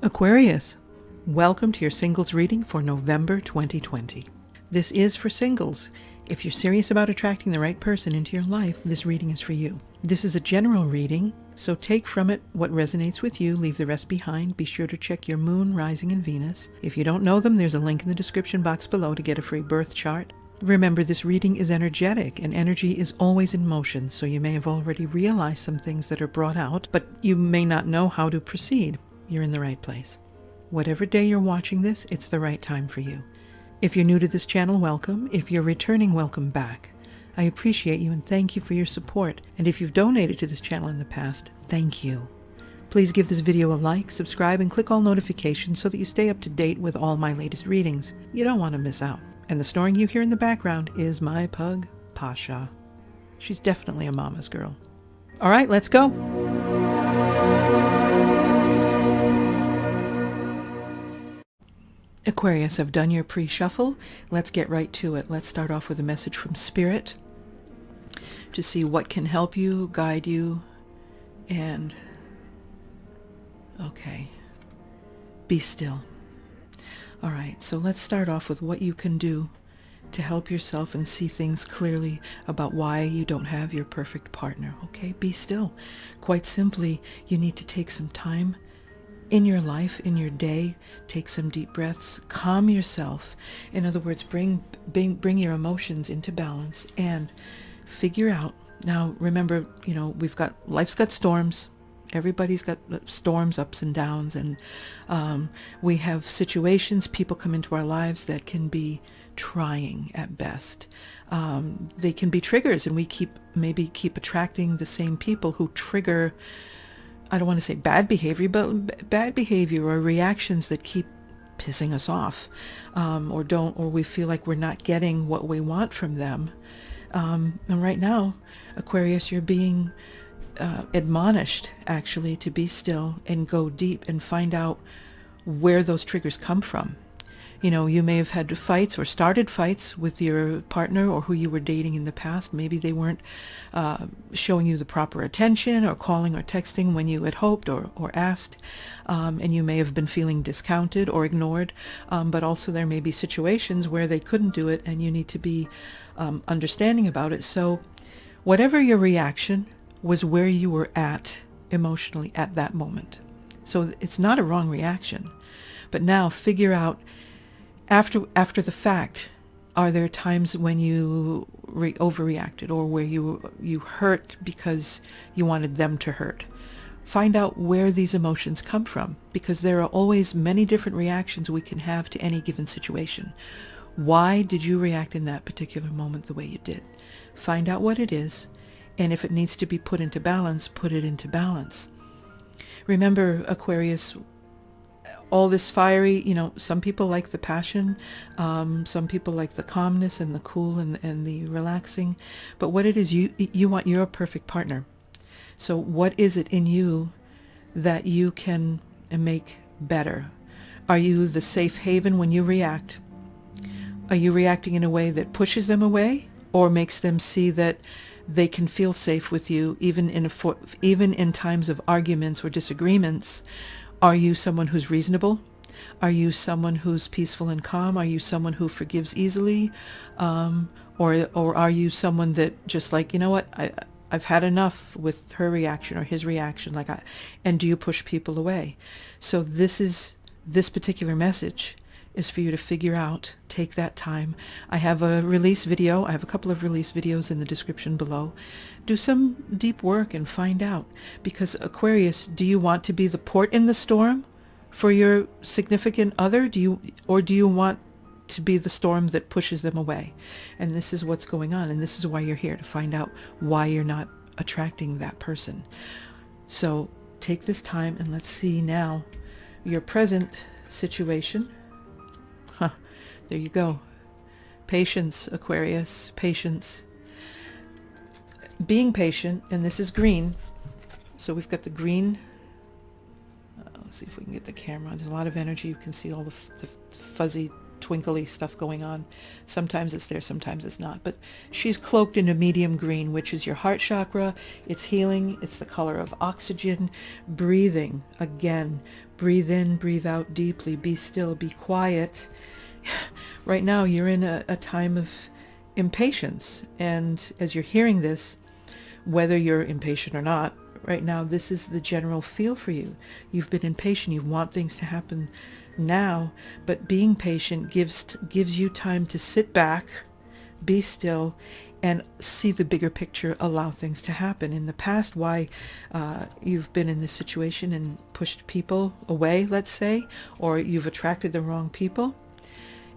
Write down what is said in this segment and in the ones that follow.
Aquarius, welcome to your singles reading for November 2020. This is for singles. If you're serious about attracting the right person into your life, this reading is for you. This is a general reading, so take from it what resonates with you, leave the rest behind. Be sure to check your moon, rising, and Venus. If you don't know them, there's a link in the description box below to get a free birth chart. Remember, this reading is energetic, and energy is always in motion, so you may have already realized some things that are brought out, but you may not know how to proceed. You're in the right place. Whatever day you're watching this, it's the right time for you. If you're new to this channel, welcome. If you're returning, welcome back. I appreciate you and thank you for your support. And if you've donated to this channel in the past, thank you. Please give this video a like, subscribe, and click all notifications so that you stay up to date with all my latest readings. You don't want to miss out. And the snoring you hear in the background is my pug, Pasha. She's definitely a mama's girl. All right, let's go. Aquarius, I've done your pre-shuffle. Let's get right to it. Let's start off with a message from Spirit to see what can help you, guide you, and okay, be still. All right, so let's start off with what you can do to help yourself and see things clearly about why you don't have your perfect partner. Okay, be still. Quite simply, you need to take some time in your life, in your day, take some deep breaths, calm yourself. In other words, bring your emotions into balance and figure out. Now, remember, life's got storms. Everybody's got storms, ups and downs, and we have situations, people come into our lives that can be trying at best. They can be triggers, and we maybe keep attracting the same people who trigger, I don't want to say bad behavior, but bad behavior or reactions that keep pissing us off, or we feel like we're not getting what we want from them. And right now, Aquarius, you're being admonished actually to be still and go deep and find out where those triggers come from. You may have had fights or started fights with your partner or who you were dating in the past. Maybe they weren't showing you the proper attention or calling or texting when you had hoped or asked, and you may have been feeling discounted or ignored, but also there may be situations where they couldn't do it and you need to be understanding about it. So whatever your reaction was, where you were at emotionally at that moment. So it's not a wrong reaction, but now figure out after the fact, are there times when you overreacted or where you hurt because you wanted them to hurt? Find out where these emotions come from, because there are always many different reactions we can have to any given situation. Why did you react in that particular moment the way you did? Find out what it is, and if it needs to be put into balance, put it into balance. Remember, Aquarius, all this fiery, some people like the passion, some people like the calmness and the cool and the relaxing, but what it is, you want your perfect partner. So what is it in you that you can make better? Are you the safe haven when you react? Are you reacting in a way that pushes them away or makes them see that they can feel safe with you even in times of arguments or disagreements? Are you someone who's reasonable? Are you someone who's peaceful and calm? Are you someone who forgives easily? Or are you someone that just like, I've had enough with her reaction or his reaction, and do you push people away? So this particular message is for you to figure out. Take that time. I have a release video. I have a couple of release videos in the description below. Do some deep work and find out. Because Aquarius, do you want to be the port in the storm for your significant other? Do you want to be the storm that pushes them away? And this is what's going on. And this is why you're here, to find out why you're not attracting that person. So take this time and let's see now your present situation. There you go. Patience, Aquarius, patience. Being patient, and this is green. So we've got the green. Let's see if we can get the camera. There's a lot of energy. You can see all the fuzzy, twinkly stuff going on. Sometimes it's there, sometimes it's not. But she's cloaked in a medium green, which is your heart chakra. It's healing. It's the color of oxygen. Breathing. Again, Breathe in, breathe out deeply, be still, be quiet. Right now you're in a time of impatience, and as you're hearing this, whether you're impatient or not, right now this is the general feel for you. You've been impatient, you want things to happen now, but being patient gives you time to sit back, be still, and see the bigger picture, allow things to happen. In the past, why you've been in this situation and pushed people away, let's say, or you've attracted the wrong people,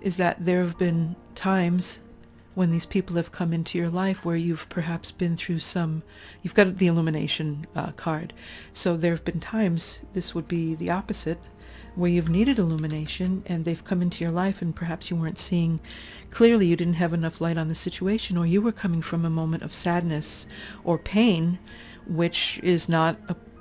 is that there have been times when these people have come into your life where you've perhaps been through you've got the illumination card. So there have been times, this would be the opposite, where you've needed illumination and they've come into your life and perhaps you weren't seeing clearly, you didn't have enough light on the situation, or you were coming from a moment of sadness or pain, which is not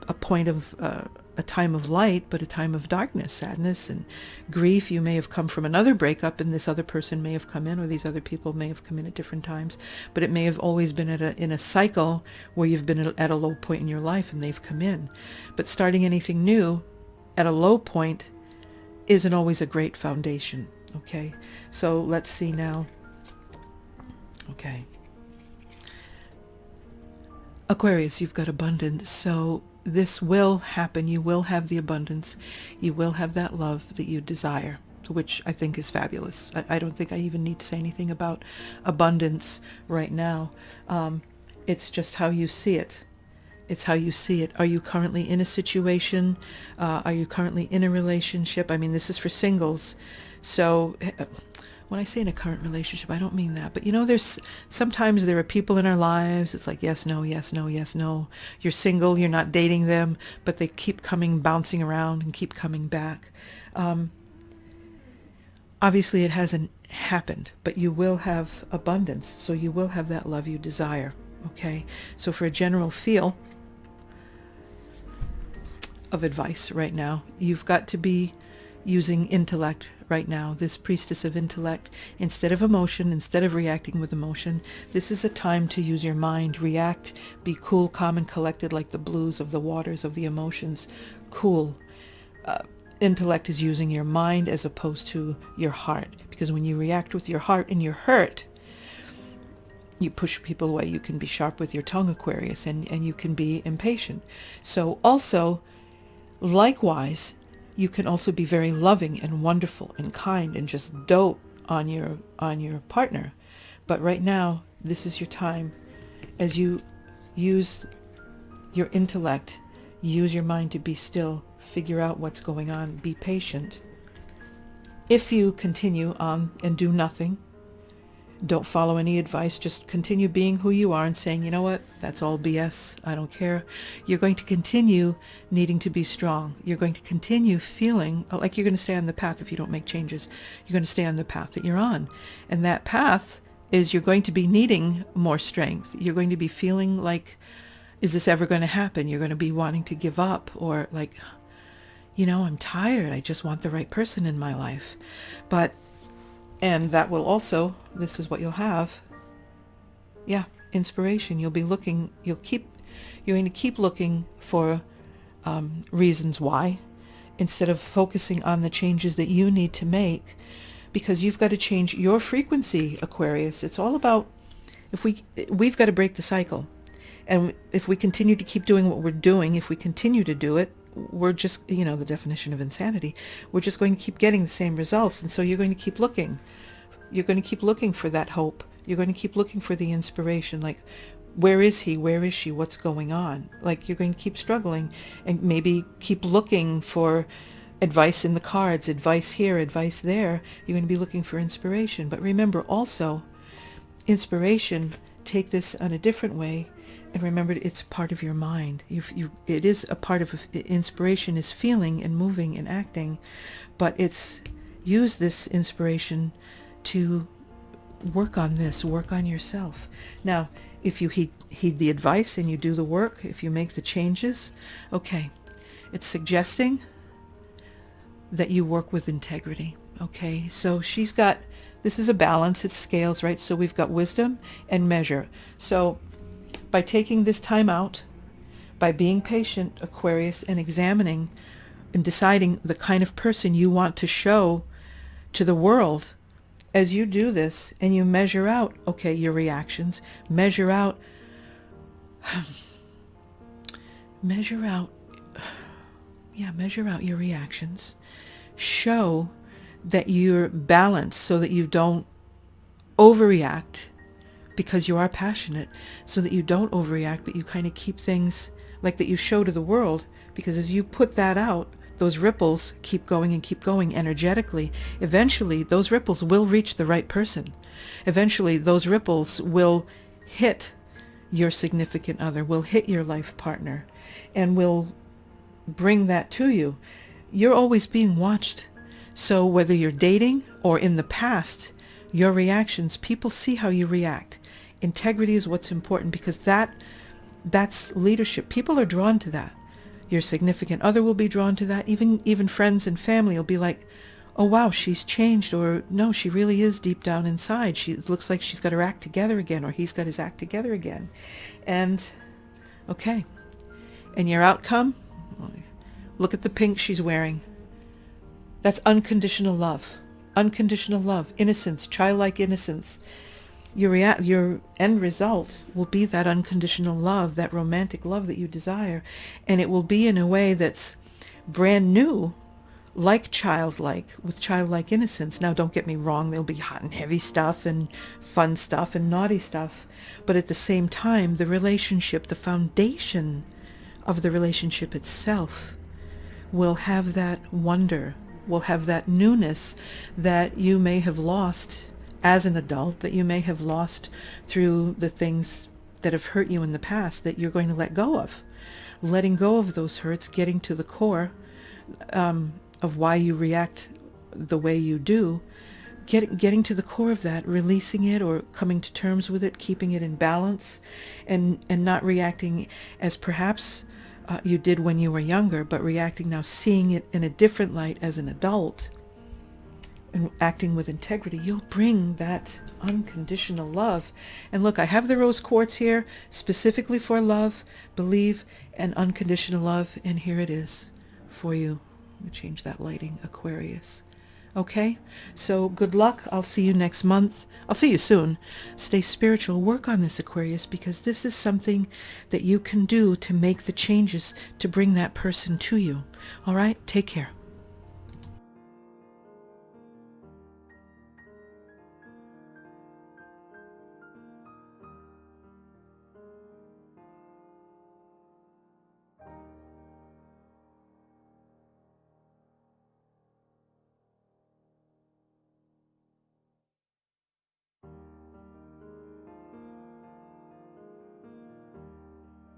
a point of a time of light, but a time of darkness, sadness and grief. You may have come from another breakup and this other person may have come in, or these other people may have come in at different times, but it may have always been in a cycle where you've been at a low point in your life and they've come in. But starting anything new at a low point isn't always a great foundation. Okay, so let's see now. Okay. Aquarius, you've got abundance, so this will happen. You will have the abundance. You will have that love that you desire, which I think is fabulous. I don't think I even need to say anything about abundance right now. It's just how you see it. It's how you see it. Are you currently in a situation? Are you currently in a relationship? I mean, this is for singles. So when I say in a current relationship, I don't mean that. But sometimes there are people in our lives, it's like yes, no, yes, no, yes, no. You're single, you're not dating them, but they keep bouncing around and keep coming back. Obviously it hasn't happened, but you will have abundance. So you will have that love you desire. Okay? So for a general feel of advice right now, you've got to be using intellect right now, this priestess of intellect, instead of emotion, instead of reacting with emotion. This is a time to use your mind, react, be cool, calm, and collected like the blues of the waters of the emotions. Cool. Intellect is using your mind as opposed to your heart, because when you react with your heart and you're hurt, you push people away. You can be sharp with your tongue, Aquarius, and you can be impatient. So also, likewise, you can also be very loving and wonderful and kind and just dote on your partner. But right now, this is your time. As you use your intellect, use your mind to be still, figure out what's going on, be patient. If you continue on and do nothing, don't follow any advice, just continue being who you are and saying, you know what, that's all BS, I don't care. You're going to continue needing to be strong. You're going to continue feeling like you're going to stay on the path if you don't make changes. You're going to stay on the path that you're on. And that path is you're going to be needing more strength. You're going to be feeling like, is this ever going to happen? You're going to be wanting to give up, or like, I'm tired. I just want the right person in my life. And that will also, this is what you'll have. Yeah, inspiration. You'll be looking, you're going to keep looking for reasons why, instead of focusing on the changes that you need to make, because you've got to change your frequency, Aquarius. It's all about, we've got to break the cycle. And if we continue to keep doing what we're doing, if we continue to do it, we're just, the definition of insanity, we're just going to keep getting the same results. And so you're going to keep looking. You're going to keep looking for that hope. You're going to keep looking for the inspiration. Like, where is he? Where is she? What's going on? Like, you're going to keep struggling and maybe keep looking for advice in the cards, advice here, advice there. You're going to be looking for inspiration. But remember also, inspiration, take this on a different way. And remember, it's part of your mind. It is a part of inspiration, is feeling and moving and acting, but use this inspiration to work on this, work on yourself. Now, if you heed the advice and you do the work, if you make the changes, okay, it's suggesting that you work with integrity. Okay, so this is a balance, it's scales, right? So we've got wisdom and measure. So by taking this time out, by being patient, Aquarius, and examining and deciding the kind of person you want to show to the world. As you do this and you measure out, okay, your reactions, measure out your reactions. Show that you're balanced so that you don't overreact, because you are passionate, so that you don't overreact, but you kind of keep things like that you show to the world, because as you put that out, those ripples keep going energetically. Eventually, those ripples will reach the right person. Eventually, those ripples will hit your significant other, will hit your life partner, and will bring that to you. You're always being watched. So whether you're dating or in the past, your reactions, people see how you react. Integrity is what's important, because that's leadership. People are drawn to that. Your significant other will be drawn to that. Even friends and family will be like, oh wow, she's changed, or no, she really is deep down inside. She looks like she's got her act together again, or he's got his act together again. And okay. And your outcome? Look at the pink she's wearing. That's unconditional love. Unconditional love. Innocence. Childlike innocence. Your end result will be that unconditional love, that romantic love that you desire. And it will be in a way that's brand new, like childlike, with childlike innocence. Now, don't get me wrong. There'll be hot and heavy stuff and fun stuff and naughty stuff. But at the same time, the relationship, the foundation of the relationship itself will have that wonder, will have that newness that you may have lost as an adult, that you may have lost through the things that have hurt you in the past, that you're going to let go of. Letting go of those hurts, getting to the core of why you react the way you do, getting to the core of that, releasing it or coming to terms with it, keeping it in balance, and not reacting as perhaps you did when you were younger, but reacting now, seeing it in a different light as an adult, and acting with integrity. You'll bring that unconditional love. And look, I have the rose quartz here specifically for love, believe, and unconditional love. And here it is for you. Let me change that lighting, Aquarius. Okay, so good luck. I'll see you next month. I'll see you soon. Stay spiritual. Work on this, Aquarius, because this is something that you can do to make the changes to bring that person to you. All right, take care.